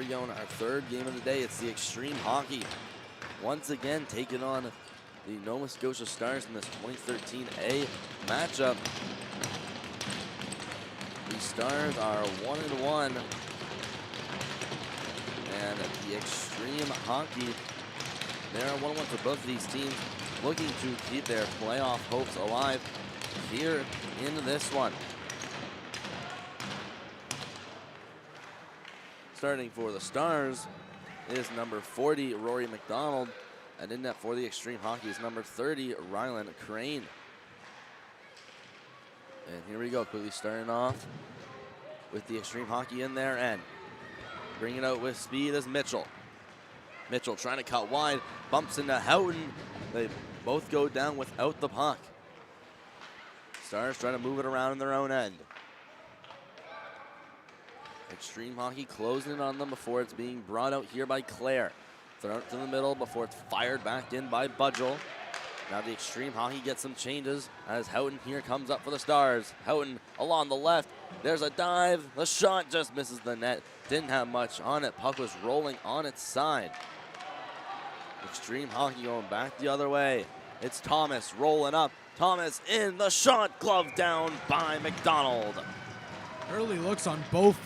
we go in our third game of the day. It's the Xtreme Hockey. Once again, taking on the Nova Scotia Stars in this 2013 A matchup. The Stars are 1-1. And the Xtreme Hockey, they're 1-1 for both of these teams, looking to keep their playoff hopes alive here in this one. Starting for the Stars is number 40, Rory McDonald. And in net for the Xtreme Hockey is number 30, Rylan Crane. And here we go, quickly starting off with the Xtreme Hockey in there, and bring it out with speed as Mitchell. Mitchell trying to cut wide, bumps into Houghton. They both go down without the puck. Stars trying to move it around in their own end. Xtreme Hockey closing in on them before it's being brought out here by Claire. Thrown out to the middle before it's fired back in by Budgel. Now the Xtreme Hockey gets some changes as Houghton here comes up for the Stars. Houghton along the left. There's a dive. The shot just misses the net. Didn't have much on it. Puck was rolling on its side. Xtreme Hockey going back the other way. It's Thomas rolling up. Thomas in the shot. Glove down by McDonald. Early looks on both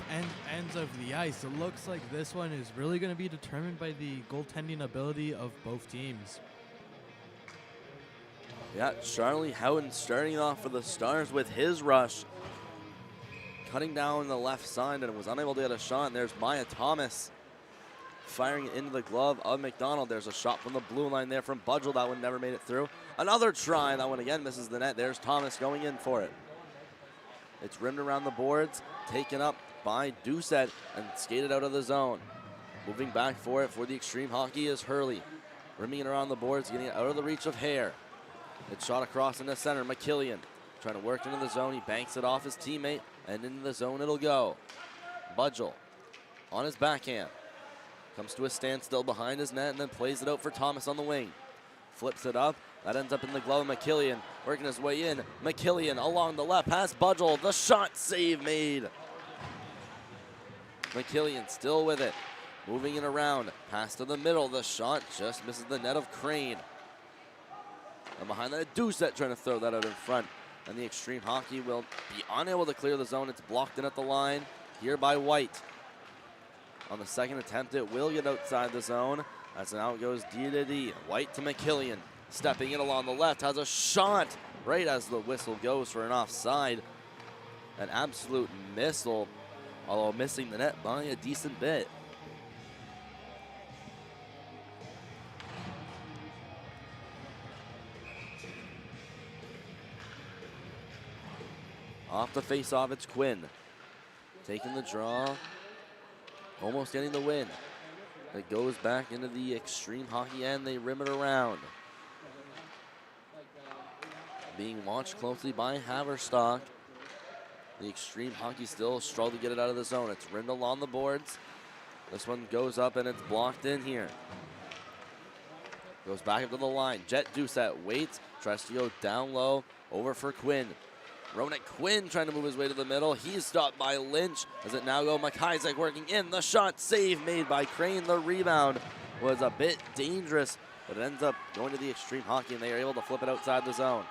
ends of the ice. It looks like this one is really going to be determined by the goaltending ability of both teams. Yeah, Charlie Houghton starting off for the Stars with his rush. Cutting down the left side and was unable to get a shot. And there's Maya Thomas firing it into the glove of McDonald. There's a shot from the blue line there from Budgel. That one never made it through. Another try. That one again misses the net. There's Thomas going in for it. It's rimmed around the boards, taken up by Doucette and skated out of the zone. Moving back for it for the Xtreme Hockey is Hurley. Rimming it around the boards, getting it out of the reach of Hare. It's shot across in the center. McKillian trying to work into the zone. He banks it off his teammate, and into the zone it'll go. Budgel on his backhand. Comes to a standstill behind his net and then plays it out for Thomas on the wing. Flips it up. That ends up in the glove of McKillian. Working his way in. McKillian along the left. Past Budgel. The shot save made. McKillian still with it. Moving it around. Pass to the middle. The shot just misses the net of Crane. And behind that, Doucette trying to throw that out in front. And the Xtreme Hockey will be unable to clear the zone. It's blocked in at the line here by White. On the second attempt, it will get outside the zone. As now it goes D to D. White to McKillian. Stepping in along the left, has a shot right as the whistle goes for an offside. An absolute missile, although missing the net by a decent bit. Off the face-off, it's Quinn. Taking the draw, almost getting the win. It goes back into the Xtreme Hockey end, they rim it around. Being watched closely by Haverstock. The Xtreme Hockey still struggle to get it out of the zone. It's rimmed along the boards. This one goes up and it's blocked in here. Goes back up to the line. Jet Doucette waits, tries to go down low, over for Quinn. Ronak Quinn trying to move his way to the middle. He's stopped by Lynch as it now goes McIsaac working in. The shot save made by Crane. The rebound was a bit dangerous, but it ends up going to the Xtreme Hockey and they are able to flip it outside the zone.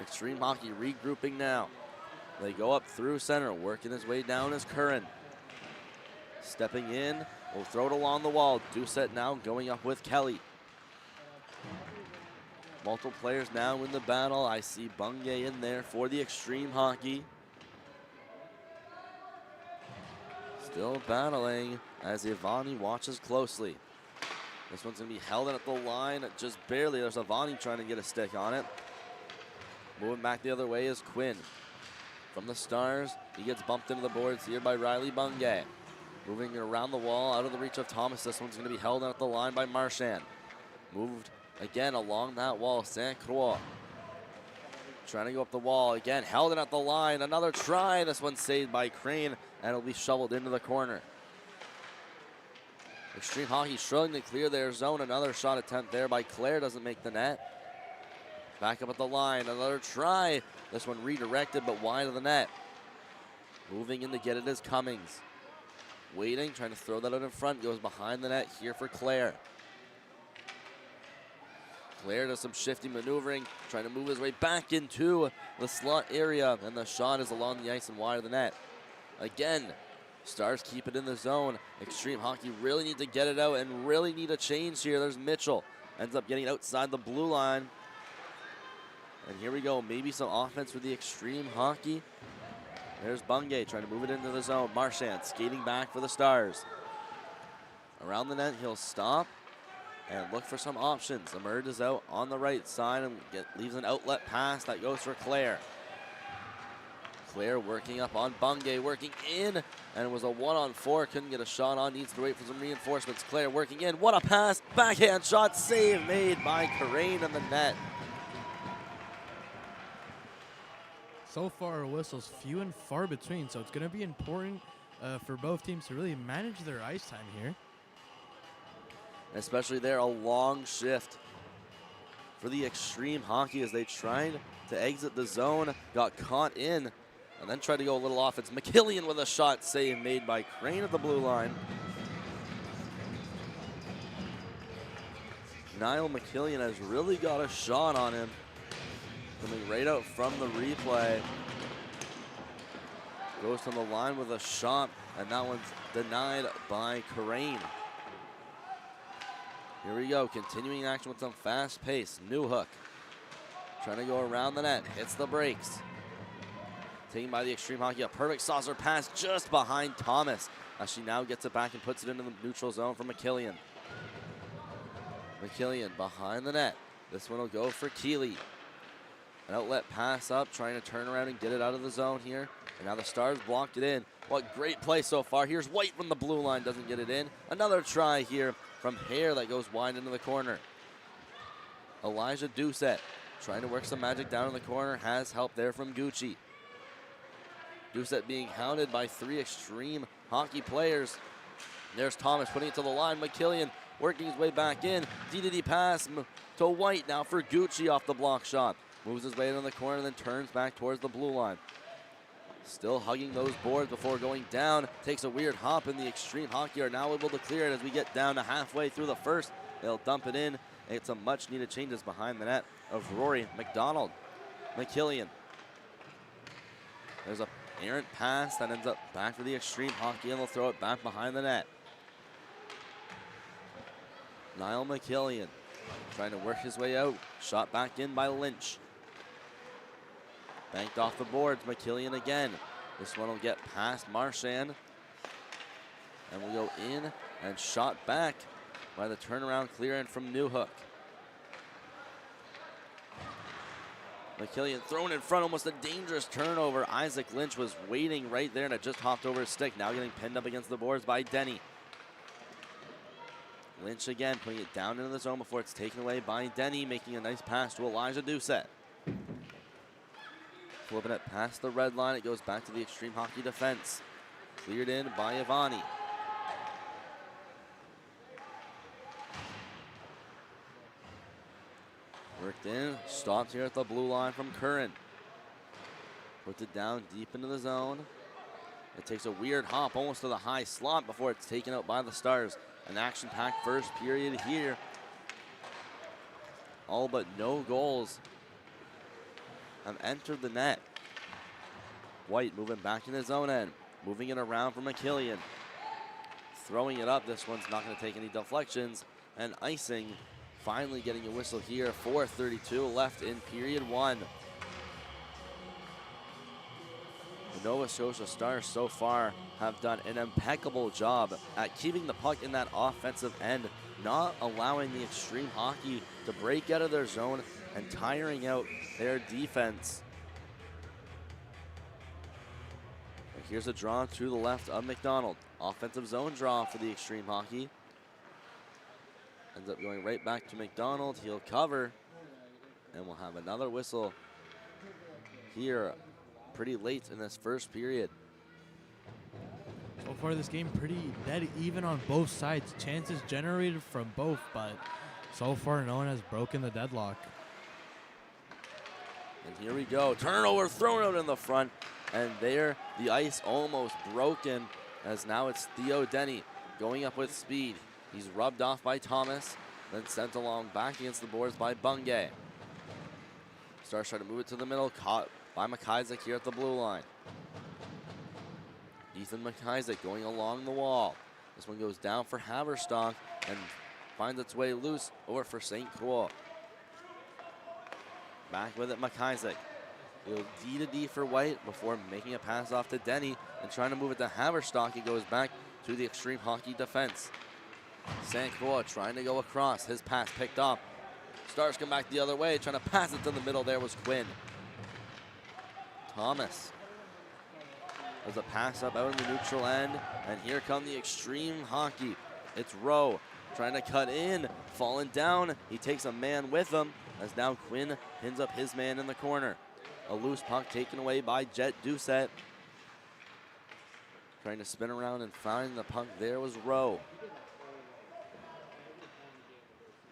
Xtreme Hockey regrouping now. They go up through center, working his way down is Curran. Stepping in, will throw it along the wall. Doucette now going up with Kelly. Multiple players now in the battle. I see Bungay in there for the Xtreme Hockey. Still battling as Ivani watches closely. This one's going to be held in at the line just barely. There's Ivani trying to get a stick on it. Moving back the other way is Quinn. From the Stars, he gets bumped into the boards here by Riley Bungay. Moving it around the wall, out of the reach of Thomas. This one's going to be held in at the line by Marchand. Moved again along that wall, St. Croix. Trying to go up the wall again, held in at the line. Another try. This one saved by Crane, and it'll be shoveled into the corner. Xtreme Hockey struggling to clear their zone. Another shot attempt there by Claire, doesn't make the net. Back up at the line, another try. This one redirected, but wide of the net. Moving in to get it is Cummings. waiting, trying to throw that out in front. Goes behind the net here for Claire. Claire does some shifty maneuvering, trying to move his way back into the slot area, and the shot is along the ice and wide of the net. Again, Stars keep it in the zone. Xtreme Hockey really need to get it out and really need a change here. There's Mitchell. Ends up getting outside the blue line. And here we go, maybe some offense for the Xtreme Hockey. There's Bungay trying to move it into the zone. Marchand skating back for the Stars. Around the net, he'll stop and look for some options. Emerge is out on the right side and leaves an outlet pass that goes for Claire. Claire working up on Bungay, working in, and it was a 1-on-4. Couldn't get a shot on, needs to wait for some reinforcements. Claire working in, what a pass, backhand shot, save made by Crane in the net. So far, whistles few and far between, so it's going to be important for both teams to really manage their ice time here. Especially there, a long shift for the Xtreme Hockey as they tried to exit the zone, got caught in, and then tried to go a little off. It's McKillian with a shot save made by Crane at the blue line. Niall McKillian has really got a shot on him. Coming right out from the replay. Goes to the line with a shot, and that one's denied by Crane. Here we go, continuing action with some fast pace. Newhook trying to go around the net, hits the brakes. Taken by the Xtreme Hockey, a perfect saucer pass just behind Thomas as she now gets it back and puts it into the neutral zone for McKillian. McKillian behind the net. This one will go for Keeley. An outlet pass up, trying to turn around and get it out of the zone here. And now the Stars blocked it in. What great play so far. Here's White from the blue line, doesn't get it in. Another try here from Hare that goes wide into the corner. Elijah Doucette trying to work some magic down in the corner. Has help there from Gucci. Doucette being hounded by 3 Xtreme Hockey players. There's Thomas putting it to the line. McKillian working his way back in. DDD pass to White now for Gucci off the block shot. Moves his way into the corner, then turns back towards the blue line. Still hugging those boards before going down. Takes a weird hop, and the Xtreme Hockey are now able to clear it as we get down to halfway through the first. They'll dump it in. It's a much-needed changes behind the net of Rory McDonald. McKillian. There's a errant pass that ends up back for the Xtreme Hockey, and they'll throw it back behind the net. Niall McKillian trying to work his way out. Shot back in by Lynch. Banked off the boards, McKillian again. This one will get past Marchand. And will go in and shot back by the turnaround clear in from Newhook. McKillian thrown in front, almost a dangerous turnover. Isaac Lynch was waiting right there and it just hopped over his stick. Now getting pinned up against the boards by Denny. Lynch again, putting it down into the zone before it's taken away by Denny, making a nice pass to Elijah Doucette. Flipping it past the red line, it goes back to the Xtreme Hockey defense. Cleared in by Ivani. Worked in, stopped here at the blue line from Curran. Puts it down deep into the zone. It takes a weird hop almost to the high slot before it's taken out by the Stars. An action-packed first period here. All but no goals have entered the net. White moving back in his own end. Moving it around for McKillian. Throwing it up. This one's not going to take any deflections. And icing. Finally getting a whistle here. 4:32 left in period 1. The Nova Scotia Stars so far have done an impeccable job at keeping the puck in that offensive end, not allowing the Xtreme Hockey to break out of their zone and tiring out their defense. And here's a draw to the left of McDonald. Offensive zone draw for the Xtreme Hockey. Ends up going right back to McDonald. He'll cover, and we'll have another whistle here pretty late in this first period. So far this game pretty dead even on both sides. Chances generated from both, but so far no one has broken the deadlock. And here we go. Turnover thrown out in the front. And there the ice almost broken as now it's Theo Denny going up with speed. He's rubbed off by Thomas, then sent along back against the boards by Bungay. Stars trying to move it to the middle, caught by McIsaac here at the blue line. Ethan McIsaac going along the wall. This one goes down for Haverstock and finds its way loose over for St. Croix. Back with it, McIsaac. He'll D to D for White before making a pass off to Denny and trying to move it to Haverstock. He goes back to the Xtreme Hockey defense. St. Croix trying to go across. His pass picked off. Stars come back the other way, trying to pass it to the middle. There was Quinn. Thomas. There's a pass up out in the neutral end, and here come the Xtreme Hockey. It's Rowe trying to cut in, falling down. He takes a man with him, as now Quinn pins up his man in the corner. A loose puck taken away by Jet Doucette. Trying to spin around and find the puck. There was Rowe.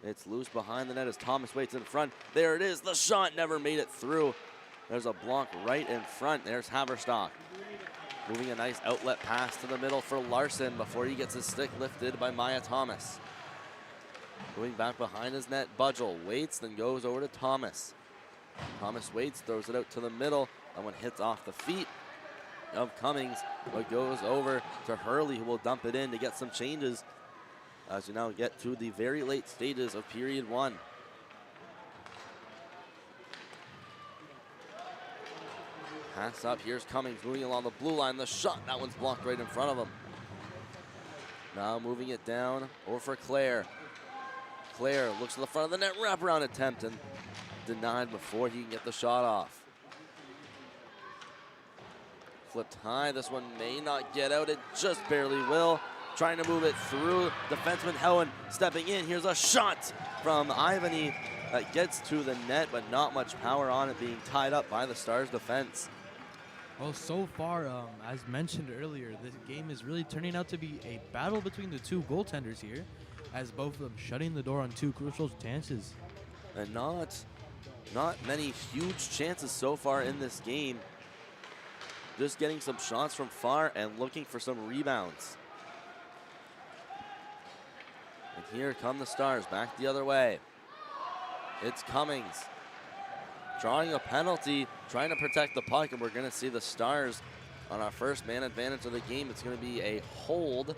It's loose behind the net as Thomas waits in front. There it is. The shot never made it through. There's a block right in front. There's Haverstock. Moving a nice outlet pass to the middle for Larson before he gets his stick lifted by Maya Thomas. Moving back behind his net, Budgel waits, then goes over to Thomas. Thomas waits, throws it out to the middle. That one hits off the feet of Cummings, but goes over to Hurley, who will dump it in to get some changes as we now get to the very late stages of period one. Pass up, here's Cummings moving along the blue line. The shot, that one's blocked right in front of him. Now moving it down over for Claire. Claire looks to the front of the net, wraparound attempt, and denied before he can get the shot off. Flipped high, this one may not get out, it just barely will. Trying to move it through, defenseman Helen stepping in. Here's a shot from Ivany that gets to the net, but not much power on it, being tied up by the Stars defense. Well, so far, as mentioned earlier, this game is really turning out to be a battle between the two goaltenders here, as both of them shutting the door on two crucial chances. And not many huge chances so far in this game. Just getting some shots from far and looking for some rebounds. And here come the Stars back the other way. It's Cummings drawing a penalty, trying to protect the puck, and we're going to see the Stars on our first man advantage of the game. It's going to be a hold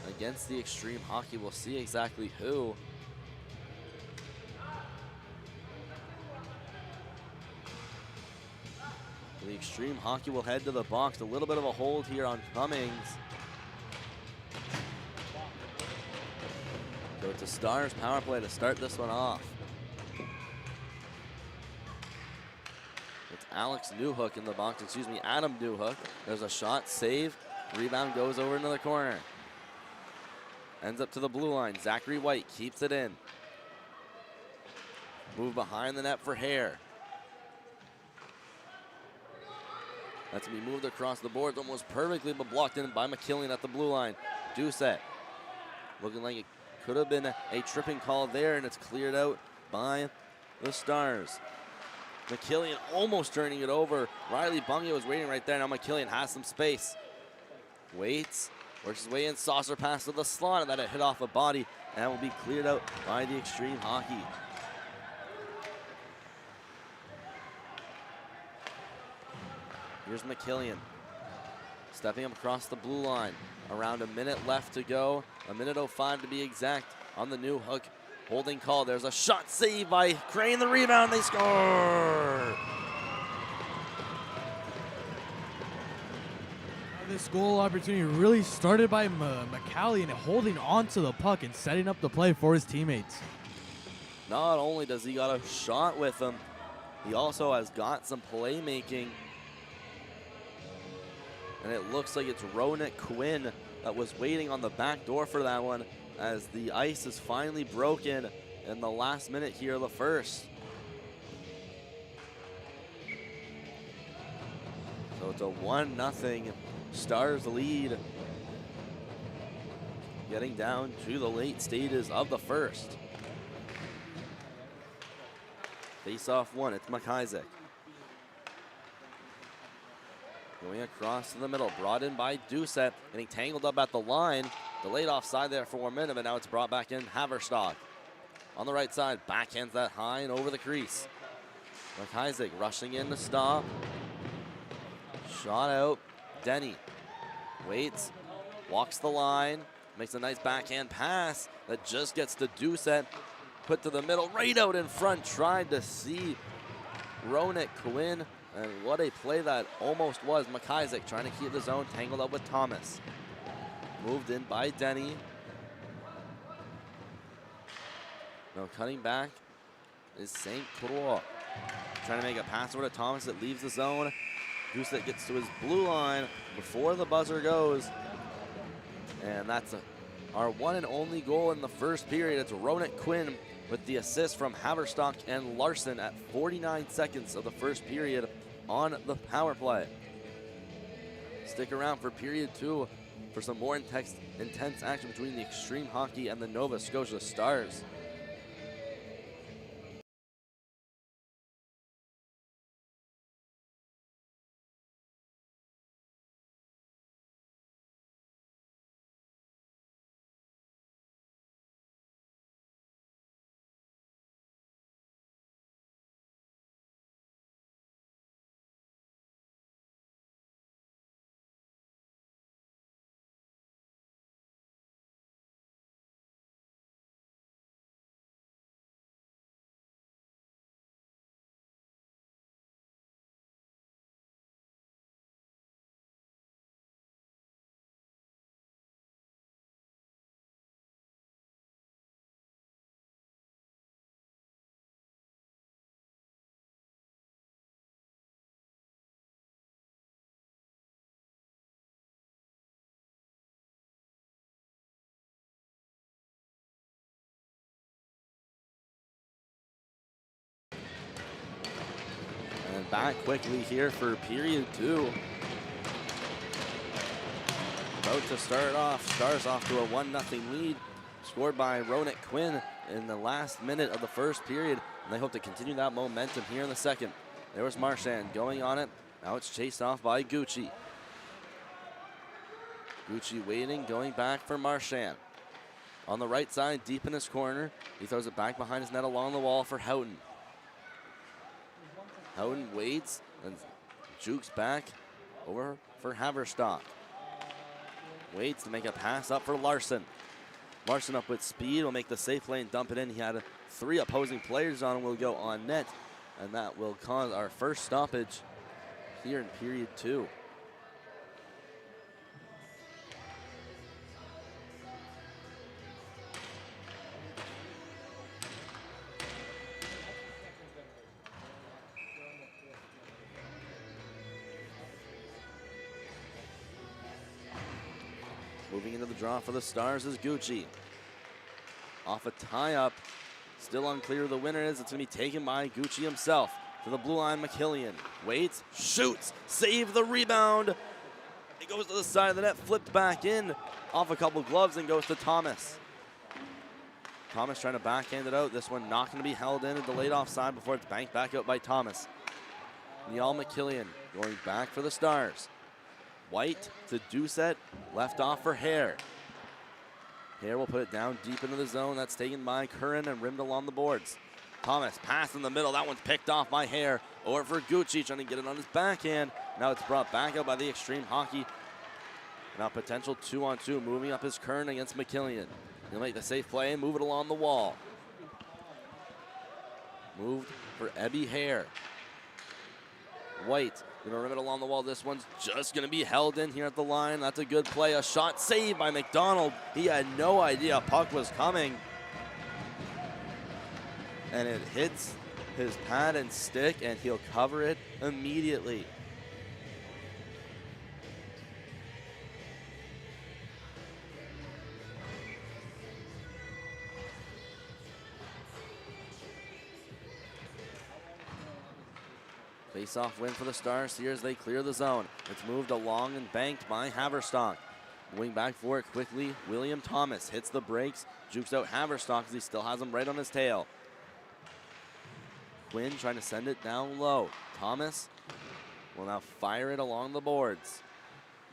against the Xtreme Hockey. We'll see exactly who. The Xtreme Hockey will head to the box. A little bit of a hold here on Cummings. So it's a Stars power play to start this one off. It's Alex Newhook in the box, Adam Newhook. There's a shot, save, rebound goes over into the corner. Ends up to the blue line. Zachary White keeps it in. Move behind the net for Hare. That's going to be moved across the boards almost perfectly, but blocked in by McKillian at the blue line. Doucette looking like it could have been a tripping call there, and it's cleared out by the Stars. McKillian almost turning it over. Riley Bungay was waiting right there. Now McKillian has some space. Waits, works his way in, saucer pass to the slot, and that it hit off a body, and will be cleared out by the Xtreme Hockey. Here's McKillian, stepping up across the blue line. Around a minute left to go, a minute 05 to be exact on the Newhook holding call. There's a shot saved by Crane, the rebound, they score! This goal opportunity really started by McCallion holding on to the puck and setting up the play for his teammates. Not only does he got a shot with him, he also has got some playmaking. And it looks like it's Ronak Quinn that was waiting on the back door for that one, as the ice is finally broken in the last minute here of the first. So it's a 1-0 Stars lead, getting down to the late stages of the first. Face off one, it's McIsaac. Going across to the middle, brought in by Doucette, getting tangled up at the line. Delayed offside there for 1 minute, but now it's brought back in Haverstock. On the right side, backhands that high and over the crease. McIsaac rushing in to stop. Shot out. Denny waits, walks the line, makes a nice backhand pass that just gets to Doucette. Put to the middle, right out in front. Tried to see Ronak Quinn, and what a play that almost was. McIsaac trying to keep the zone, tangled up with Thomas. Moved in by Denny. Now cutting back is St. Croix. Trying to make a pass over to Thomas that leaves the zone. Doucette gets to his blue line before the buzzer goes. And that's our one and only goal in the first period. It's Ronak Quinn with the assist from Haverstock and Larson at 49 seconds of the first period on the power play. Stick around for period 2 for some more intense action between the Xtreme Hockey and the Nova Scotia Stars. And back quickly here for period 2. About to start off, Stars off to a 1-0 lead, scored by Ronak Quinn in the last minute of the first period, and they hope to continue that momentum here in the second. There was Marchand going on it. Now it's chased off by Gucci. Gucci waiting, going back for Marchand. On the right side, deep in his corner, he throws it back behind his net along the wall for Houghton. Houghton waits and jukes back over for Haverstock. Waits to make a pass up for Larson. Larson up with speed will make the safe play and dump it in. He had 3 opposing players on him, will go on net, and that will cause our first stoppage here in period 2. Moving into the draw for the Stars is Gucci. Off a tie-up. Still unclear who the winner is. It's going to be taken by Gucci himself. To the blue line, McKillian. Waits, shoots, save the rebound. It goes to the side of the net, flipped back in. Off a couple gloves and goes to Thomas. Thomas trying to backhand it out. This one not going to be held in and delayed offside before it's banked back out by Thomas. Neal McKillian going back for the Stars. White to Doucette, left off for Hare. Hare will put it down deep into the zone. That's taken by Curran and rimmed along the boards. Thomas, pass in the middle. That one's picked off by Hare. Over for Gucci, trying to get it on his backhand. Now it's brought back out by the Xtreme Hockey. Now potential 2-on-2, moving up is Curran against McKillian. He'll make the safe play and move it along the wall. Moved for Ebby Hare. White gonna rim it along the wall. This one's just gonna be held in here at the line. That's a good play. A shot saved by McDonald. He had no idea a puck was coming. And it hits his pad and stick, and he'll cover it immediately. Face-off win for the Stars here as they clear the zone. It's moved along and banked by Haverstock. Wing back for it quickly. William Thomas hits the brakes, jukes out Haverstock as he still has him right on his tail. Quinn trying to send it down low. Thomas will now fire it along the boards.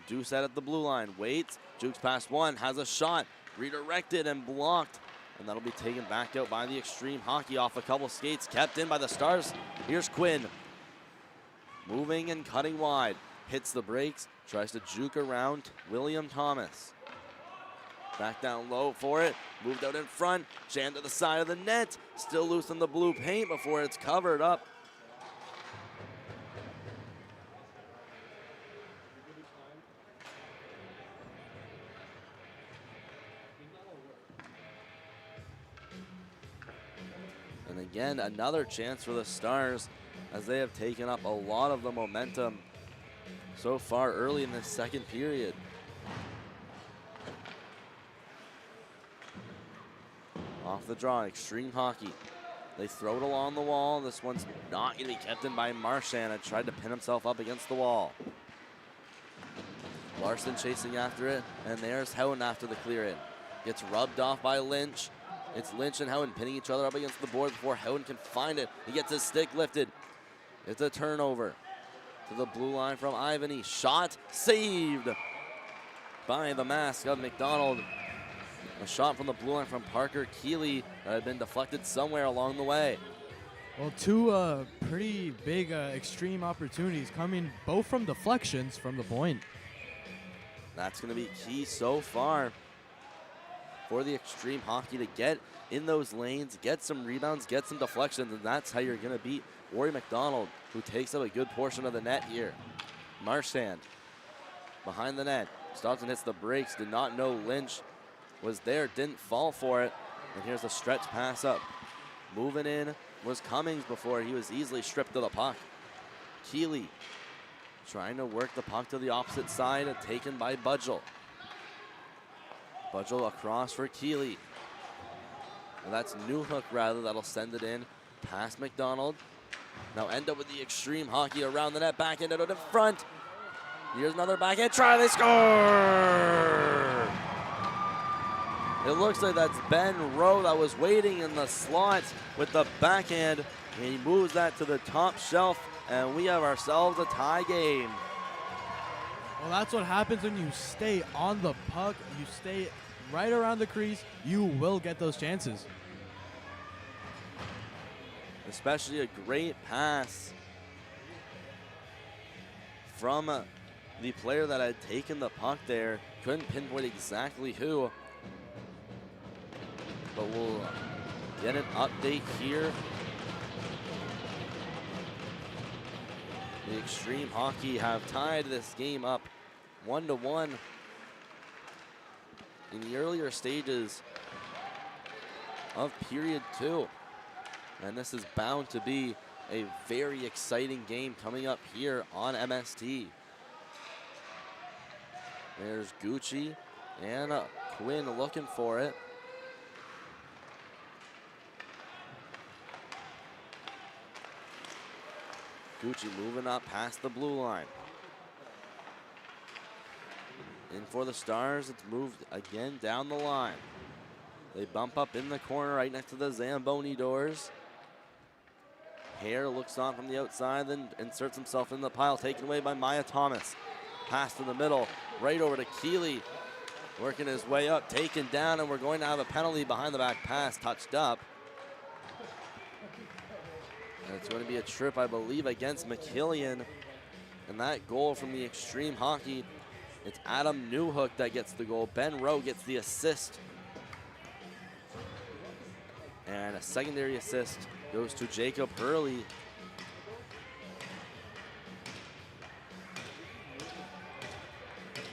Doucette at the blue line, waits, jukes past one, has a shot, redirected and blocked. And that'll be taken back out by the Xtreme Hockey off a couple skates, kept in by the Stars. Here's Quinn, moving and cutting wide, hits the brakes, tries to juke around William Thomas. Back down low for it, moved out in front, jammed to the side of the net, still loose in the blue paint before it's covered up. And again, another chance for the Stars as they have taken up a lot of the momentum so far early in this second period. Off the draw, Xtreme Hockey. They throw it along the wall. This one's not going to be kept in by Marchand and tried to pin himself up against the wall. Larson chasing after it, and there's Houghton after the clear in. Gets rubbed off by Lynch. It's Lynch and Houghton pinning each other up against the board before Houghton can find it. He gets his stick lifted. It's a turnover to the blue line from Ivany. Shot saved by the mask of McDonald. A shot from the blue line from Parker Keeley that had been deflected somewhere along the way. Well, two pretty big Xtreme opportunities coming both from deflections from the point. That's going to be key so far for the Xtreme Hockey to get in those lanes, get some rebounds, get some deflections, and that's how you're going to beat Rory McDonald, who takes up a good portion of the net here. Marchand behind the net. Stops and hits the brakes. Did not know Lynch was there, didn't fall for it. And here's a stretch pass up. Moving in was Cummings before he was easily stripped of the puck. Keeley trying to work the puck to the opposite side and taken by Budgel. Budgel across for Keeley. Well, that's Newhook rather, that'll send it in past McDonald. Now end up with the Xtreme Hockey around the net, backhand out in front. Here's another backhand try, they score! It looks like that's Ben Rowe that was waiting in the slot with the backhand. And he moves that to the top shelf, and we have ourselves a tie game. Well, that's what happens when you stay on the puck. You stay right around the crease, you will get those chances. Especially a great pass from the player that had taken the puck there. Couldn't pinpoint exactly who. But we'll get an update here. The Xtreme Hockey have tied this game up 1-1 in the earlier stages of period 2. And this is bound to be a very exciting game coming up here on MST. There's Gucci and Quinn looking for it. Gucci moving up past the blue line. In for the Stars, it's moved again down the line. They bump up in the corner right next to the Zamboni doors. Hare looks on from the outside, then inserts himself in the pile, taken away by Maya Thomas. Pass to the middle, right over to Keeley. Working his way up, taken down, and we're going to have a penalty behind the back pass, touched up. And it's going to be a trip, I believe, against McKillian. And that goal from the Xtreme Hockey, it's Adam Newhook that gets the goal. Ben Rowe gets the assist. And a secondary assist goes to Jacob Hurley.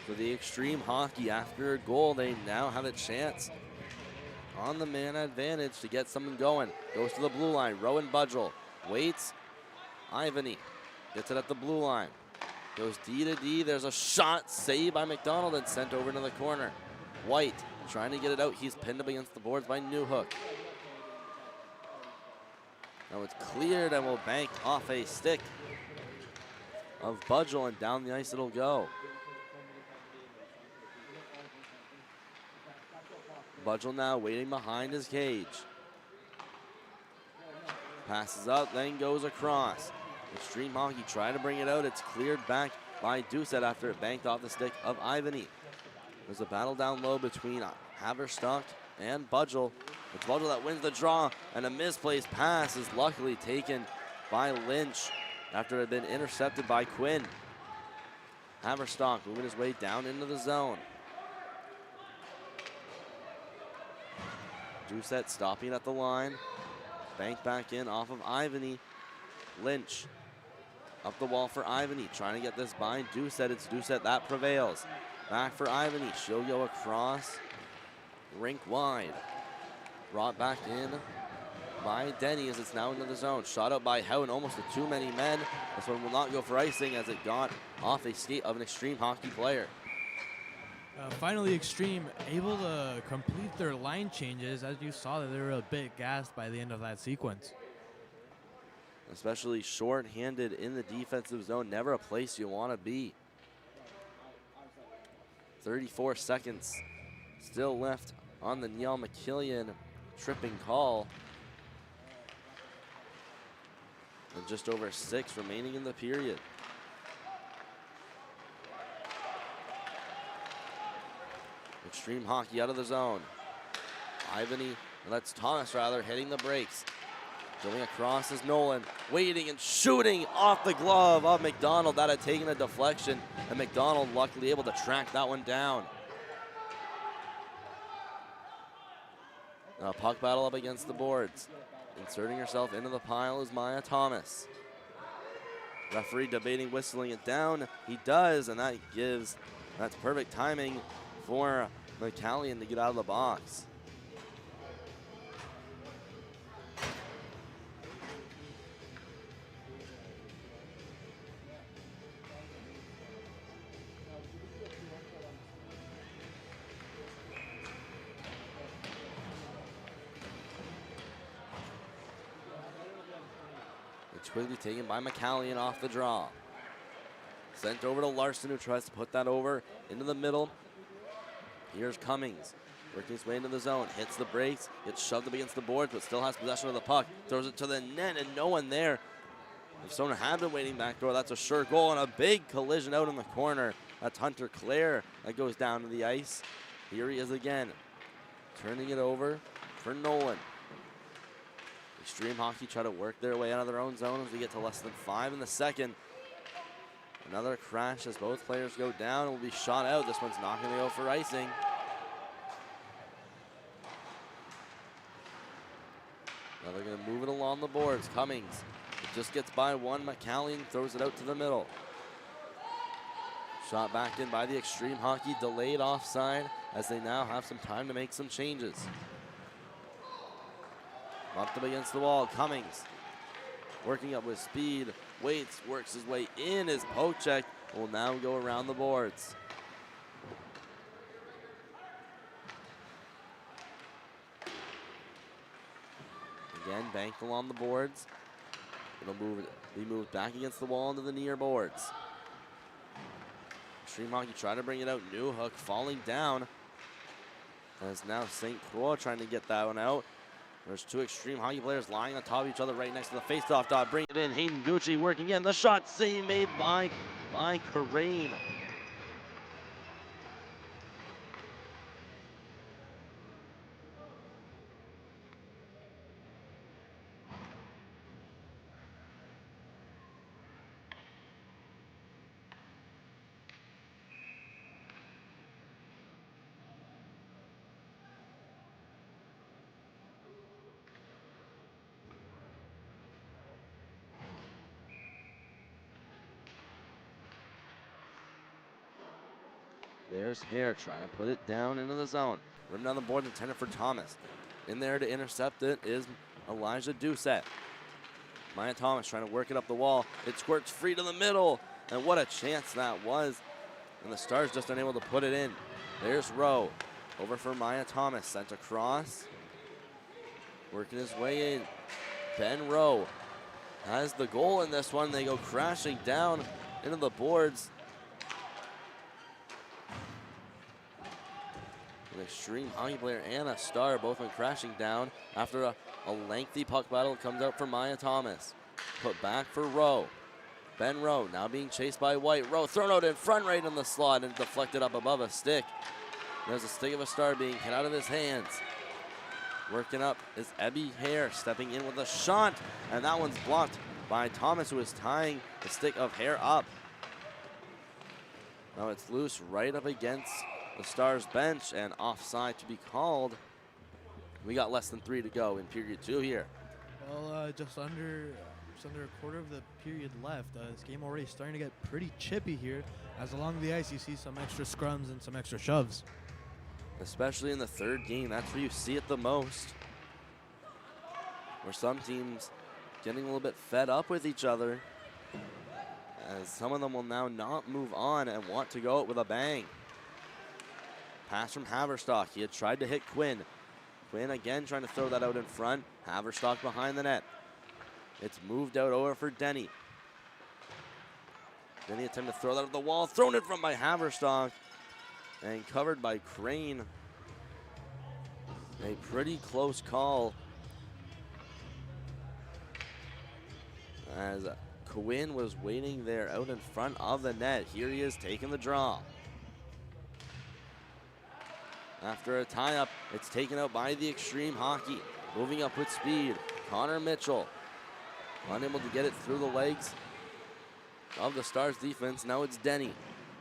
For the Xtreme Hockey, after a goal, they now have a chance on the man advantage to get something going. Goes to the blue line, Rowan Budgel. Waits, Ivany gets it at the blue line. Goes D to D, there's a shot, saved by McDonald and sent over to the corner. White trying to get it out, he's pinned up against the boards by Newhook. Now it's cleared and will bank off a stick of Budgel, and down the ice it'll go. Budgel now waiting behind his cage. Passes up, then goes across. Xtreme Hockey trying to bring it out. It's cleared back by Doucette after it banked off the stick of Ivany. There's a battle down low between Haverstock and Budgel. It's Budgel that wins the draw, and a misplaced pass is luckily taken by Lynch after it had been intercepted by Quinn. Haverstock moving his way down into the zone. Doucette stopping at the line. Bank back in off of Ivany. Lynch up the wall for Ivany, trying to get this by Doucette. It's Doucette that prevails. Back for Ivany. She'll go across. Rink wide. Brought back in by Denny as it's now into the zone. Shot out by Howden, almost with too many men. This one will not go for icing as it got off a skate of an Xtreme Hockey player. Finally, Xtreme able to complete their line changes. As you saw, that they were a bit gassed by the end of that sequence. Especially short-handed in the defensive zone, never a place you want to be. 34 seconds still left on the Neil McKillian tripping call. And just over 6 remaining in the period. Xtreme Hockey out of the zone. Ivany, that's Thomas rather, hitting the brakes. Going across is Nolan, waiting and shooting off the glove of McDonald. That had taken a deflection, and McDonald luckily able to track that one down. Now puck battle up against the boards. Inserting herself into the pile is Maya Thomas. Referee debating whistling it down. He does, and that's perfect timing for McCallion to get out of the box. It's quickly taken by McCallion off the draw. Sent over to Larson, who tries to put that over into the middle. Here's Cummings, working his way into the zone, hits the brakes, gets shoved up against the boards, but still has possession of the puck, throws it to the net, and no one there. If someone had been waiting back door, that's a sure goal, and a big collision out in the corner. That's Hunter Clare that goes down to the ice. Here he is again, turning it over for Nolan. Xtreme Hockey try to work their way out of their own zone as we get to less than 5 in the second. Another crash as both players go down. Will be shot out. This one's not going to go for icing. Now they're going to move it along the boards. Cummings, it just gets by one. McCallion throws it out to the middle. Shot back in by the Xtreme Hockey. Delayed offside as they now have some time to make some changes. Bumped up against the wall. Cummings working up with speed. Waits, works his way in as Pocek will now go around the boards. Again, banked along the boards. It'll be moved back against the wall into the near boards. Xtreme Hockey trying to bring it out. Newhook falling down. As now St. Croix trying to get that one out. There's two Xtreme Hockey players lying on top of each other right next to the faceoff dot. Bring it in. Hayden Gucci working in. The shot save made by Karain. There's Hare trying to put it down into the zone. Rim down the board, intended for Thomas. In there to intercept it is Elijah Doucette. Maya Thomas trying to work it up the wall. It squirts free to the middle. And what a chance that was. And the Stars just unable to put it in. There's Rowe. Over for Maya Thomas. Sent across. Working his way in. Ben Rowe has the goal in this one. They go crashing down into the boards. An Xtreme Hockey player and a Star both went crashing down after a lengthy puck battle. Comes out for Maya Thomas. Put back for Rowe. Ben Rowe now being chased by White. Rowe thrown out in front right in the slot and deflected up above a stick. There's a stick of a star being hit out of his hands. Working up is Ebby Hare stepping in with a shot, and that one's blocked by Thomas, who is tying the stick of Hare up. Now it's loose right up against the Stars bench and offside to be called. We got less than 3 to go in period 2 here. Well, just under a quarter of the period left. This game already starting to get pretty chippy here, as along the ice you see some extra scrums and some extra shoves. Especially in the third game, that's where you see it the most. Where some teams getting a little bit fed up with each other, as some of them will now not move on and want to go out with a bang. Pass from Haverstock. He had tried to hit Quinn. Quinn again trying to throw that out in front. Haverstock behind the net. It's moved out over for Denny. Denny attempted to throw that at the wall. Thrown in front by Haverstock and covered by Crane. A pretty close call, as Quinn was waiting there out in front of the net. Here he is taking the draw. After a tie-up, it's taken out by the Xtreme Hockey. Moving up with speed, Connor Mitchell. Unable to get it through the legs of the Stars defense. Now it's Denny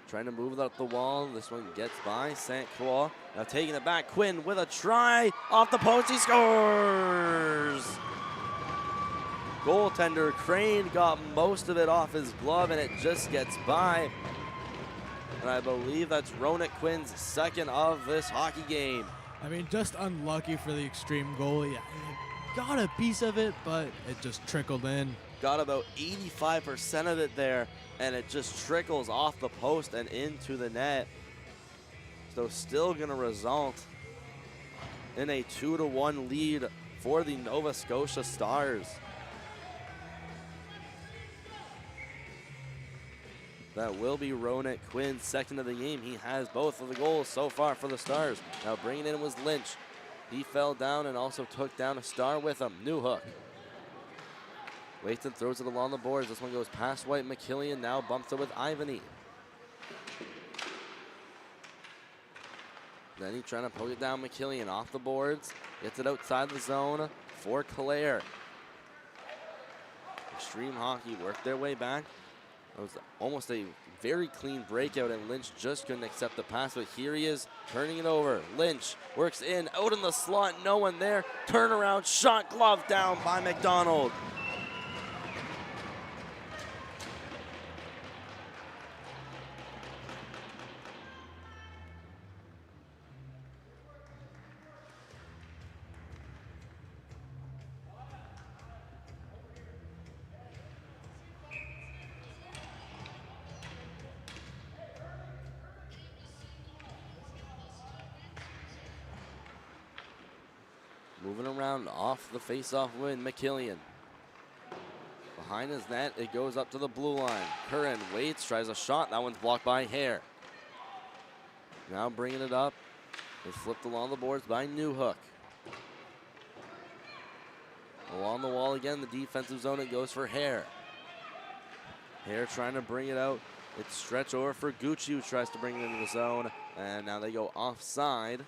trying to move it up the wall. This one gets by St. Croix. Now taking it back, Quinn with a try. Off the post, he scores! Goaltender Crane got most of it off his glove, and it just gets by. And I believe that's Ronak Quinn's second of this hockey game. I mean, just unlucky for the Xtreme goalie. Got a piece of it, but it just trickled in. Got about 85% of it there, and it just trickles off the post and into the net. So still going to result in a 2-1 lead for the Nova Scotia Stars. That will be Ronak Quinn's second of the game. He has both of the goals so far for the Stars. Now bringing in was Lynch. He fell down and also took down a Star with him. Newhook. Waits and throws it along the boards. This one goes past White. McKillian now bumps it with Ivany. Then he's trying to poke it down. McKillian off the boards. Gets it outside the zone for Claire. Xtreme Hockey worked their way back. It was almost a very clean breakout, and Lynch just couldn't accept the pass, but here he is turning it over. Lynch works in, out in the slot, no one there. Turnaround shot, glove down by McDonald. Moving around off the face-off win, McKillian. Behind his net, it goes up to the blue line. Curran waits, tries a shot. That one's blocked by Hare. Now bringing it up. It's flipped along the boards by Newhook. Along the wall again, the defensive zone, it goes for Hare. Hare trying to bring it out. It's stretched over for Gucci, who tries to bring it into the zone. And now they go offside,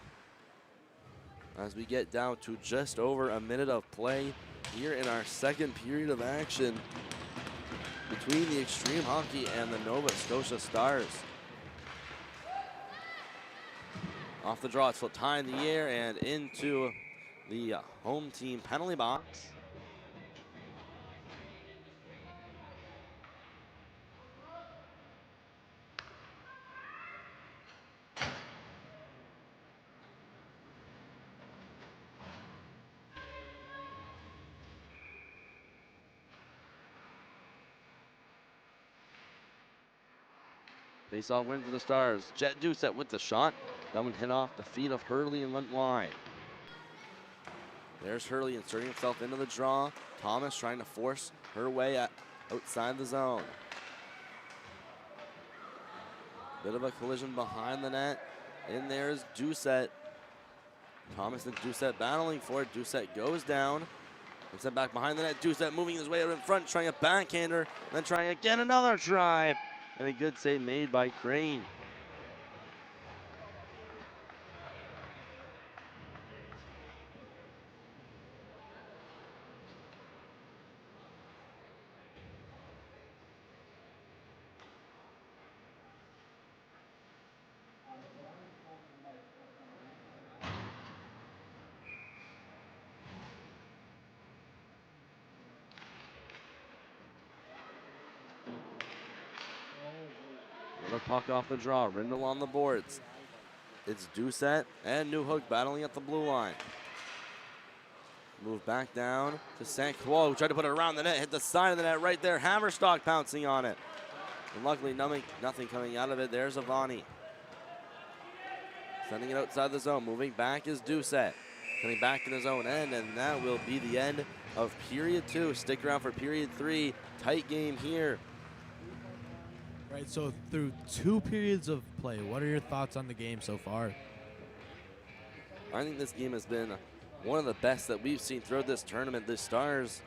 as we get down to just over a minute of play here in our second period of action between the Xtreme Hockey and the Nova Scotia Stars. Off the draw, it's flipped high in the air and into the home team penalty box. Face-off win for the Stars. Jet Doucette with the shot. That one hit off the feet of Hurley and went wide. There's Hurley inserting himself into the draw. Thomas trying to force her way outside the zone. Bit of a collision behind the net. In there is Doucette. Thomas and Doucette battling for it. Doucette goes down. Sent back behind the net. Doucette moving his way out in front, trying a backhander, then trying again another try. And a good save made by Crane. Another puck off the draw. Rindle on the boards. It's Doucette and Newhook battling at the blue line. Move back down to St. Croix, who tried to put it around the net, hit the side of the net right there. Haverstock pouncing on it. And luckily, nothing coming out of it. There's Avani. Sending it outside the zone. Moving back is Doucette. Coming back in his own end, and that will be the end of period 2. Stick around for period 3. Tight game here. Right, so through 2 periods of play, what are your thoughts on the game so far? I think this game has been one of the best that we've seen throughout this tournament. The Stars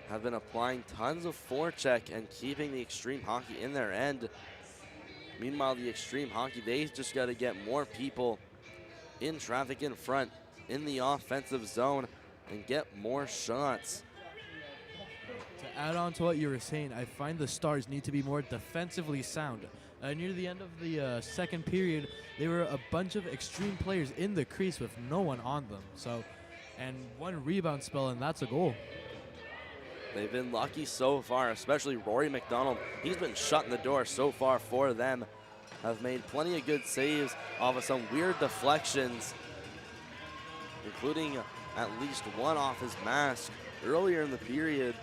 have been applying tons of forecheck and keeping the Xtreme Hockey in their end. Meanwhile, the Xtreme Hockey, they just got to get more people in traffic in front, in the offensive zone, and get more shots. To add on to what you were saying, I find the Stars need to be more defensively sound. Near the end of the second period, there were a bunch of Xtreme players in the crease with no one on them. So, and 1 rebound spell, and that's a goal. They've been lucky so far, especially Rory McDonald. He's been shutting the door so far for them. Have made plenty of good saves off of some weird deflections, including at least one off his mask earlier in the period.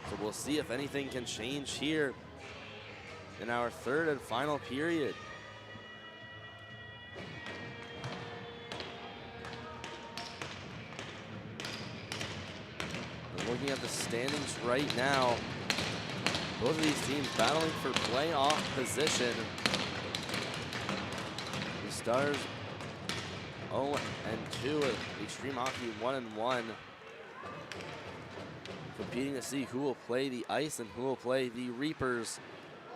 So we'll see if anything can change here in our third and final period. And looking at the standings right now, both of these teams battling for playoff position. The Stars 0-2, Xtreme Hockey 1-1. Competing to see who will play the Ice and who will play the Reapers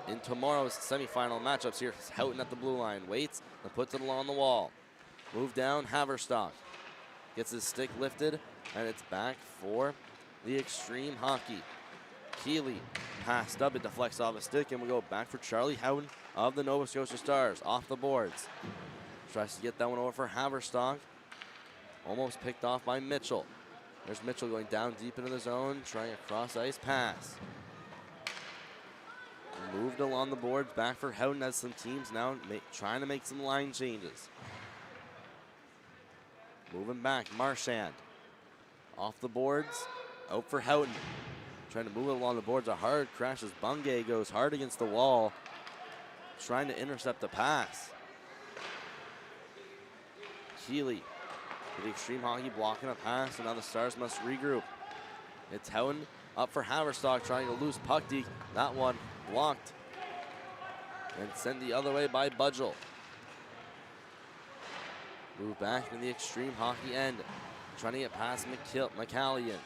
in tomorrow's semifinal matchups here. Houghton at the blue line, waits and puts it along the wall. Move down, Haverstock gets his stick lifted, and it's back for the Xtreme Hockey. Keeley passed up, it deflects off a stick, and we go back for Charlie Houghton of the Nova Scotia Stars off the boards. Tries to get that one over for Haverstock. Almost picked off by Mitchell. There's Mitchell going down deep into the zone, trying a cross-ice pass. Moved along the boards, back for Houghton as some teams now trying to make some line changes. Moving back, Marchand. Off the boards, out for Houghton. Trying to move it along the boards, a hard crash as Bungay goes hard against the wall, trying to intercept the pass. Keeley. The Xtreme Hockey blocking a pass, and now the Stars must regroup. It's Houghton up for Haverstock, trying to lose puck deke. That one blocked and sent the other way by Budgel. Move back to the Xtreme Hockey end, trying to get past McCallion.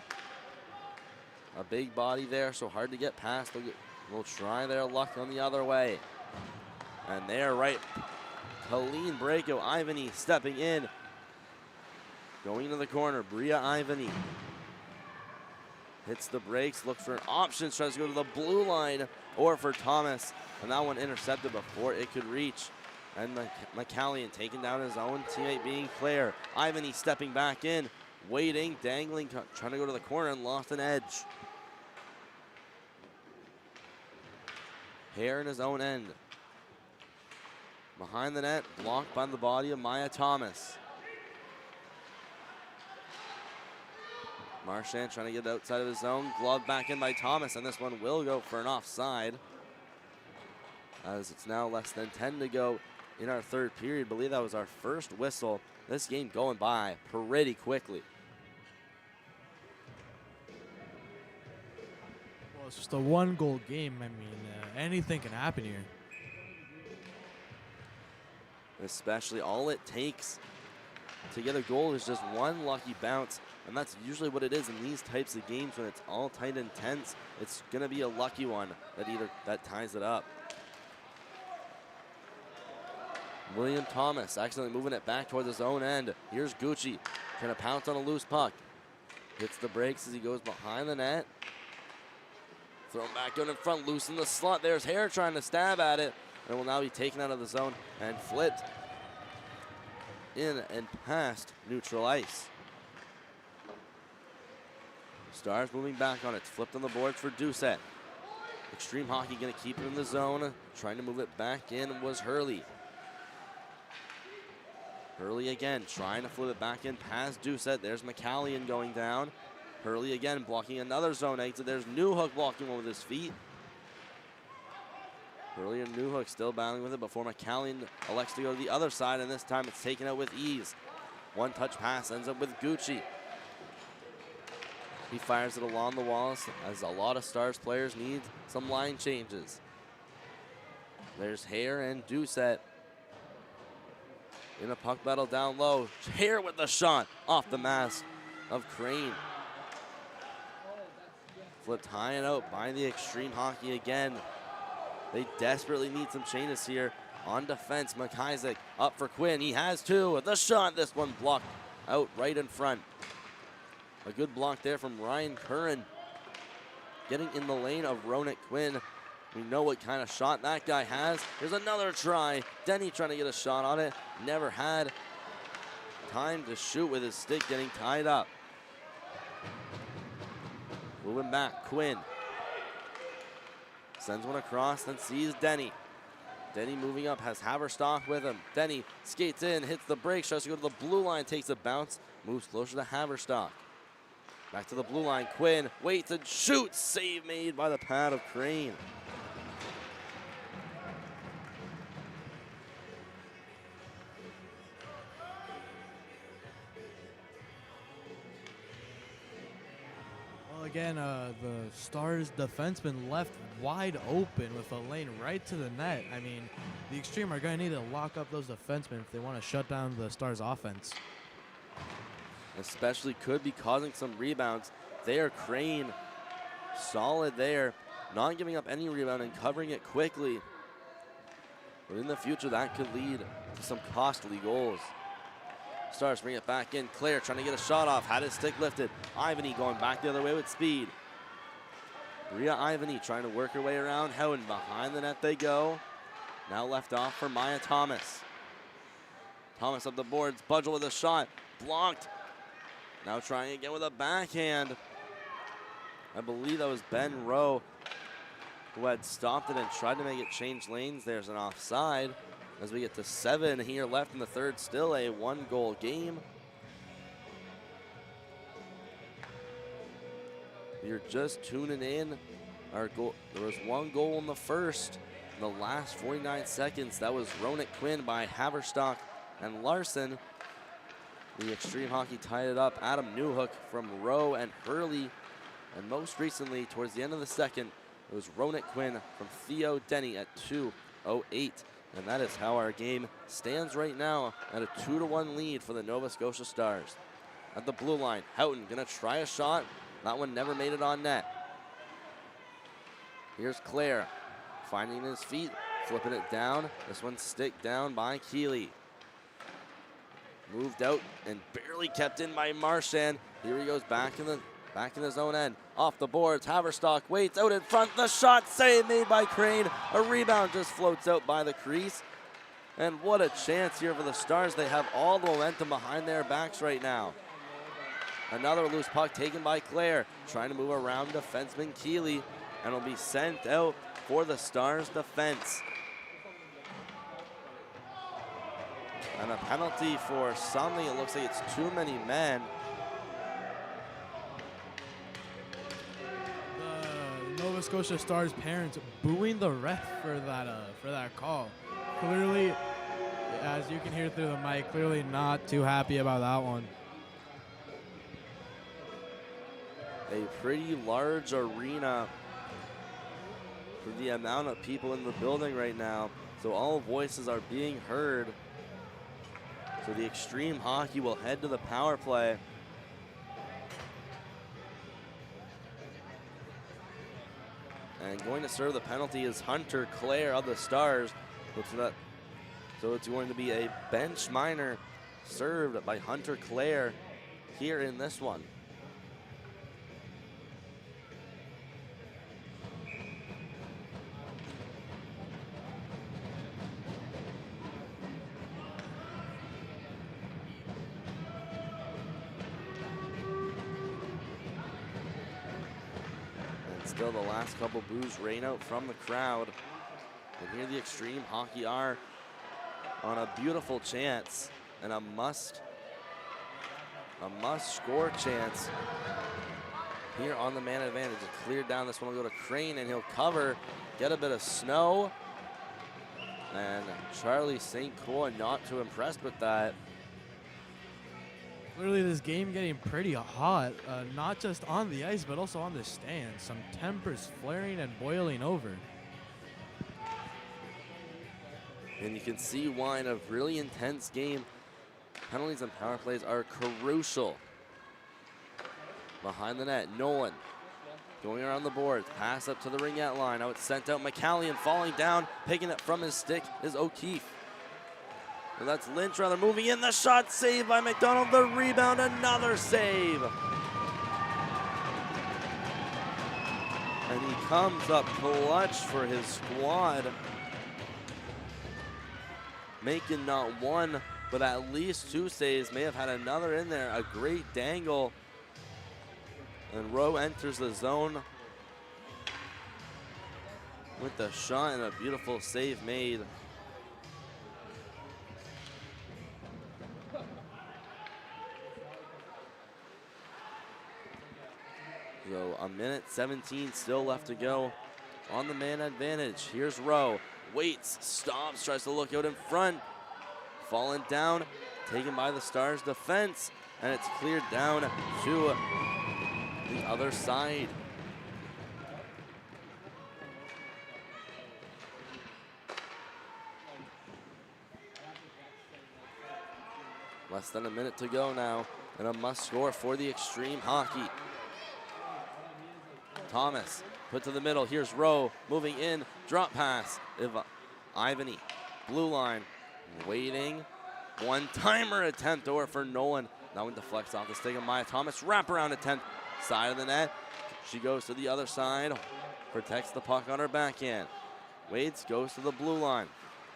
A big body there, so hard to get past. They'll try their luck on the other way. And they're right. Colleen Braco, Ivany stepping in. Going to the corner, Bria Ivany. Hits the brakes, looks for an option, tries to go to the blue line or for Thomas. And that one intercepted before it could reach. And McCallion taking down his own teammate being Claire. Ivany stepping back in, waiting, dangling, trying to go to the corner and lost an edge. Hare in his own end. Behind the net, blocked by the body of Maya Thomas. Marchand trying to get outside of his zone. Glove back in by Thomas, and this one will go for an offside. As it's now less than 10 to go in our third period. I believe that was our first whistle. This game going by pretty quickly. Well, it's just a 1-goal game. I mean, anything can happen here. Especially all it takes to get a goal is just one lucky bounce, and that's usually what it is in these types of games when it's all tight and tense. It's going to be a lucky one that ties it up. William Thomas accidentally moving it back towards his own end. Here's Gucci trying to pounce on a loose puck. Hits the brakes as he goes behind the net. Thrown back out in front, loose in the slot. There's Hare trying to stab at it, and will now be taken out of the zone and flipped in and past neutral ice. Stars moving back on it. Flipped on the boards for Doucette. Xtreme Hockey going to keep it in the zone. Trying to move it back in was Hurley. Hurley again trying to flip it back in past Doucette. There's McCallion going down. Hurley again blocking another zone exit. There's Newhook blocking one with his feet. Hurley and Newhook still battling with it before McCallion elects to go to the other side, and this time it's taken out with ease. One touch pass ends up with Gucci. He fires it along the walls as a lot of Stars players need some line changes. There's Hare and Doucette in a puck battle down low. Hare with the shot off the mask of Crane. Flipped high and out by the Xtreme Hockey again. They desperately need some changes here on defense. McIsaac up for Quinn. He has two. The shot, this one blocked out right in front. A good block there from Ryan Curran. Getting in the lane of Ronak Quinn. We know what kind of shot that guy has. Here's another try. Denny trying to get a shot on it. Never had time to shoot with his stick, getting tied up. Moving back, Quinn. Sends one across, then sees Denny. Denny moving up, has Haverstock with him. Denny skates in, hits the brakes, tries to go to the blue line, takes a bounce, moves closer to Haverstock. Back to the blue line, Quinn waits and shoots. Save made by the pad of Crane. Well, again, the Stars defenseman left wide open with a lane right to the net. I mean, the Xtreme are going to need to lock up those defensemen if they want to shut down the Stars offense. Especially could be causing some rebounds. There, Crane, solid there, not giving up any rebound and covering it quickly. But in the future, that could lead to some costly goals. Stars bring it back in. Claire trying to get a shot off, had his stick lifted. Ivany going back the other way with speed. Bria Ivany trying to work her way around Howden. Behind the net they go. Now left off for Maya Thomas. Thomas up the boards, Budgel with a shot, blocked. Now trying again with a backhand. I believe that was Ben Rowe who had stopped it and tried to make it change lanes. There's an offside as we get to 7 here left in the third. Still a 1-goal game. You're just tuning in. Our goal, there was 1 goal in the first. In the last 49 seconds, that was Ronak Quinn by Haverstock and Larson. The Xtreme Hockey tied it up. Adam Newhook from Rowe and Hurley. And most recently, towards the end of the second, it was Ronak Quinn from Theo Denny at 2:08. And that is how our game stands right now at a 2-1 lead for the Nova Scotia Stars. At the blue line, Houghton gonna try a shot. That one never made it on net. Here's Claire, finding his feet, flipping it down. This one stick down by Keeley. Moved out and barely kept in by Marchand. Here he goes back in his own end. Off the boards, Haverstock waits out in front. The shot save made by Crane. A rebound just floats out by the crease. And what a chance here for the Stars. They have all the momentum behind their backs right now. Another loose puck taken by Claire. Trying to move around defenseman Keeley. And will be sent out for the Stars defense. And a penalty for something. It looks like it's too many men. The Nova Scotia Stars parents booing the ref for that call. Clearly, as you can hear through the mic, clearly not too happy about that one. A pretty large arena for the amount of people in the building right now. So all voices are being heard. So the Xtreme Hockey will head to the power play. And going to serve the penalty is Hunter Clare of the Stars. So it's going to be a bench minor served by Hunter Clare here in this one. Still the last couple boos rain out from the crowd. And here the Xtreme Hockey are on a beautiful chance and a must score chance here on the man advantage. It cleared down. This one will go to Crane and he'll cover, get a bit of snow. And Charlie St. Croix not too impressed with that. Literally, this game getting pretty hot, not just on the ice, but also on the stands. Some tempers flaring and boiling over. And you can see why in a really intense game, penalties and power plays are crucial. Behind the net, Nolan going around the boards, pass up to the ringette line. Now it's sent out McCallion, falling down, picking it from his stick is O'Keefe. And that's Lynch rather moving in. The shot saved by McDonald. The rebound, another save. And he comes up clutch for his squad. Making not one, but at least two saves. May have had another in there. A great dangle. And Rowe enters the zone with the shot and a beautiful save made. So a minute 17 still left to go on the man advantage. Here's Rowe, waits, stops, tries to look out in front. Fallen down, taken by the Stars defense, and it's cleared down to the other side. Less than a minute to go now, and a must score for the Xtreme Hockey. Thomas put to the middle. Here's Rowe moving in. Drop pass. Ivany, blue line, waiting. One-timer attempt over for Nolan. That one deflects off the stick of Maya Thomas. Wraparound attempt. Side of the net. She goes to the other side. Protects the puck on her backhand. Waits, goes to the blue line.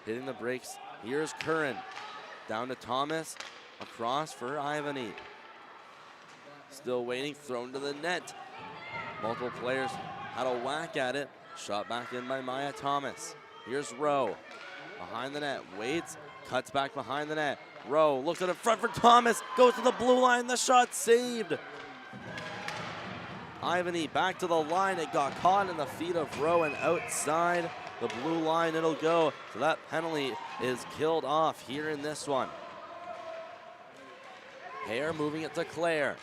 Hitting the brakes. Here's Curran. Down to Thomas. Across for Ivany. Still waiting. Thrown to the net. Multiple players had a whack at it. Shot back in by Maya Thomas. Here's Rowe. Behind the net. Waits. Cuts back behind the net. Rowe looks at it front for Thomas. Goes to the blue line. The shot saved. Ivany back to the line. It got caught in the feet of Rowe and outside the blue line it'll go. So that penalty is killed off here in this one. Hare moving it to Clare.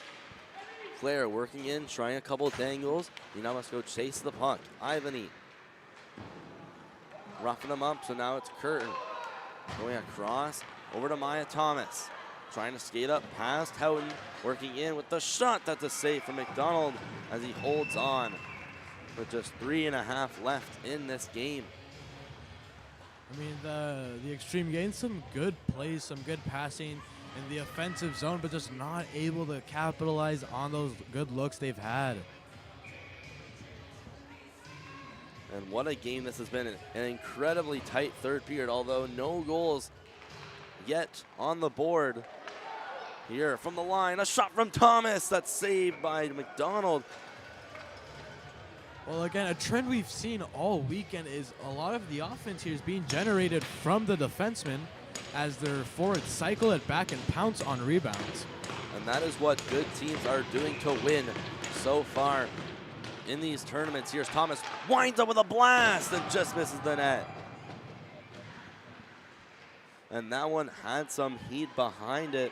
Clare working in, trying a couple dangles. He now must go chase the puck. Ivany roughing him up, so now it's Curtin. Going across, over to Maya Thomas. Trying to skate up past Houghton, working in with the shot. That's a save from McDonald as he holds on with just 3.5 left in this game. I mean, the Xtreme gained some good plays, some good passing in the offensive zone, but just not able to capitalize on those good looks they've had. And what a game this has been. An incredibly tight third period, although no goals yet on the board. Here from the line, a shot from Thomas. That's saved by McDonald. Well, again, a trend we've seen all weekend is a lot of the offense here is being generated from the defensemen as their forwards cycle it back and pounce on rebounds. And that is what good teams are doing to win so far in these tournaments. Here's Thomas, winds up with a blast and just misses the net. And that one had some heat behind it.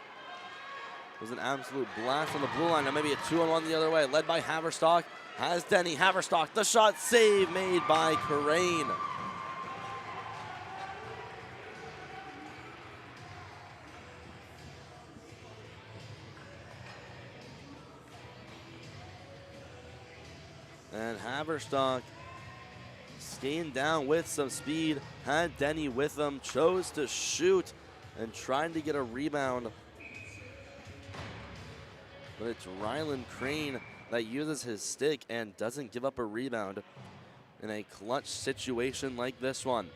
It was an absolute blast on the blue line. Now maybe a 2-on-1 the other way, led by Haverstock. Has Denny Haverstock, the shot save made by Crane. And Haverstock skating down with some speed, had Denny with him, chose to shoot and trying to get a rebound. But it's Rylan Crane that uses his stick and doesn't give up a rebound in a clutch situation like this one.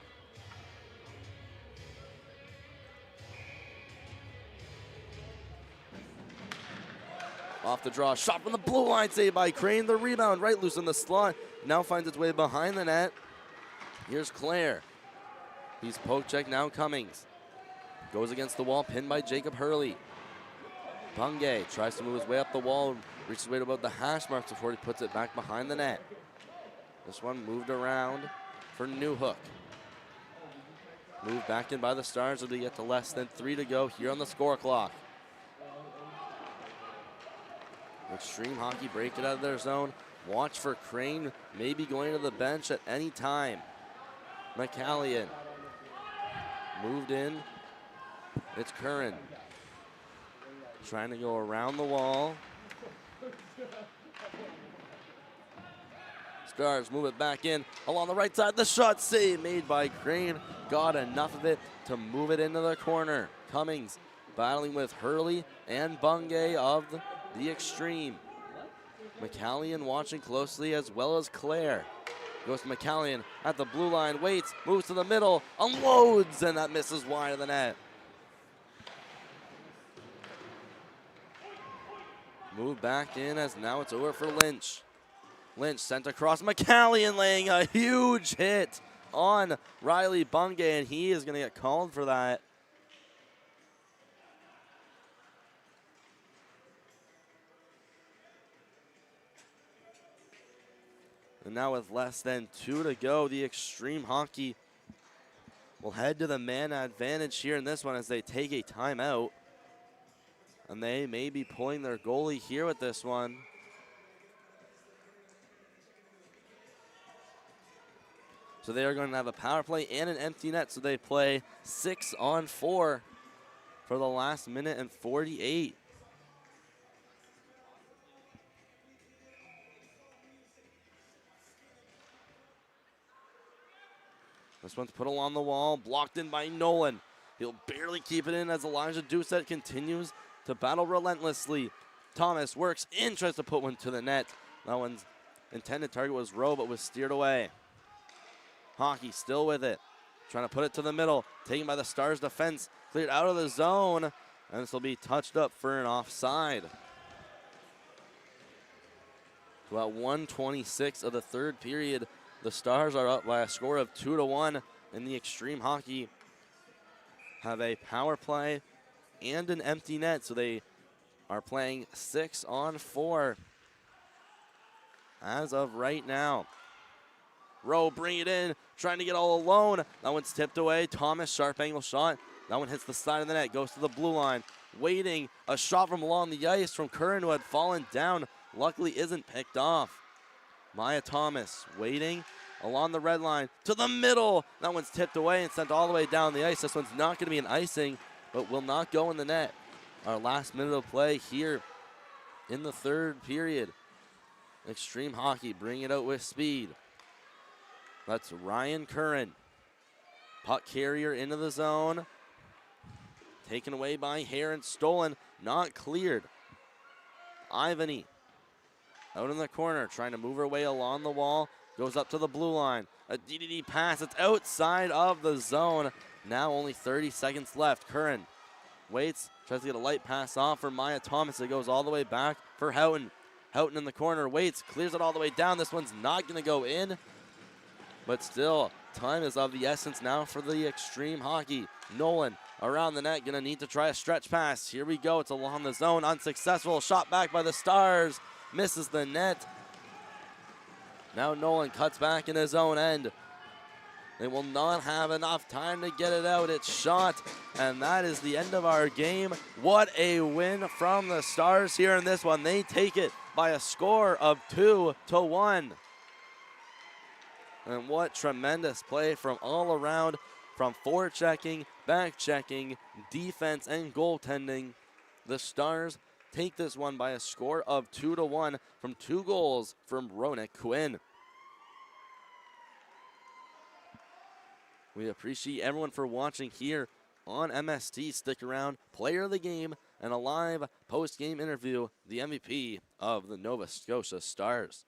Off the draw, shot from the blue line, saved by Crane. The rebound right loose in the slot. Now finds its way behind the net. Here's Claire. He's poke check, now Cummings. Goes against the wall, pinned by Jacob Hurley. Bungay tries to move his way up the wall, reaches way to about the hash marks before he puts it back behind the net. This one moved around for Newhook. Moved back in by the Stars as they get to less than 3 to go here on the score clock. Xtreme Hockey break it out of their zone. Watch for Crane, maybe going to the bench at any time. McCallion moved in. It's Curran trying to go around the wall. Stars move it back in along the right side. The shot save made by Crane. Got enough of it to move it into the corner. Cummings battling with Hurley and Bungay of the Xtreme. McCallion watching closely as well as Claire. Goes to McCallion at the blue line, waits, moves to the middle, unloads, and that misses wide of the net. Move back in as now it's over for Lynch. Lynch sent across, McCallion laying a huge hit on Riley Bungay, and he is going to get called for that. And now with less than 2 to go, the Xtreme Hockey will head to the man advantage here in this one as they take a timeout. And they may be pulling their goalie here with this one. So they are going to have a power play and an empty net, so they play 6-on-4 for the last minute and 48. This one's put along the wall, blocked in by Nolan. He'll barely keep it in as Elijah Doucette continues to battle relentlessly. Thomas works in, tries to put one to the net. That one's intended target was Rowe, but was steered away. Hockey still with it. Trying to put it to the middle. Taken by the Stars defense. Cleared out of the zone. And this will be touched up for an offside. About 1:26 of the third period. The Stars are up by a score of 2-1, and the Xtreme Hockey have a power play and an empty net, so they are playing 6-on-4 as of right now. Rowe bring it in, trying to get all alone. That one's tipped away. Thomas, sharp angle shot. That one hits the side of the net, goes to the blue line. Waiting, a shot from along the ice from Curran, who had fallen down. Luckily isn't picked off. Maya Thomas waiting along the red line to the middle. That one's tipped away and sent all the way down the ice. This one's not going to be an icing, but will not go in the net. Our last minute of play here in the third period. Xtreme Hockey bring it out with speed. That's Ryan Curran. Puck carrier into the zone. Taken away by Heron. Stolen, not cleared. Ivany out in the corner, trying to move her way along the wall. Goes up to the blue line. A DDD pass. It's outside of the zone. Now only 30 seconds left. Curran waits, tries to get a light pass off for Maya Thomas. It goes all the way back for Houghton. Houghton in the corner, waits, clears it all the way down. This one's not going to go in. But still, time is of the essence now for the Xtreme Hockey. Nolan around the net, going to need to try a stretch pass. Here we go. It's along the zone. Unsuccessful. Shot back by the Stars. Misses the net. Now Nolan cuts back in his own end. They will not have enough time to get it out. It's shot, and that is the end of our game. What a win from the Stars here in this one. They take it by a score of 2-1. And what tremendous play from all around, from forechecking, back checking, defense, and goaltending. The Stars take this one by a score of 2-1 from 2 goals from Ronak Quinn. We appreciate everyone for watching here on MST. Stick around, player of the game, and a live post-game interview, the MVP of the Nova Scotia Stars.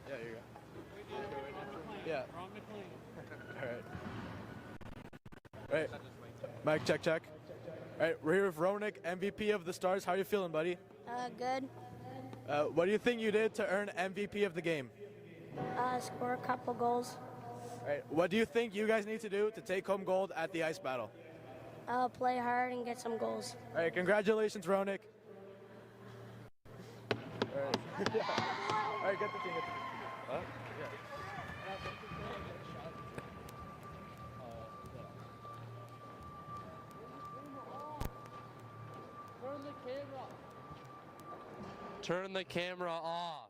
Yeah, here you go. Yeah. All right. All right. Mic check, check. All right, we're here with Ronak, MVP of the Stars. How are you feeling, buddy? Good. What do you think you did to earn MVP of the game? Score a couple goals. All right, what do you think you guys need to do to take home gold at the ice battle? Play hard and get some goals. All right, congratulations, Ronak. All right. All right, get the team. Huh? Yeah. Turn the camera off.